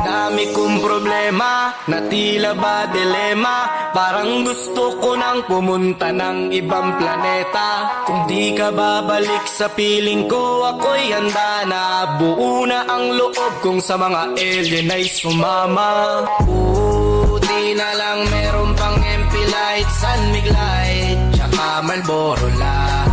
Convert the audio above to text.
Dami kong problema na tila ba dilema. Parang gusto ko nang pumunta ng ibang planeta. Kung di ka babalik sa piling ko, ako'y handa na. Buo na ang loob kung sa mga alien ay sumama. Buti na lang meron pang MP Light, San Mig Light, tsaka Marlboro Light.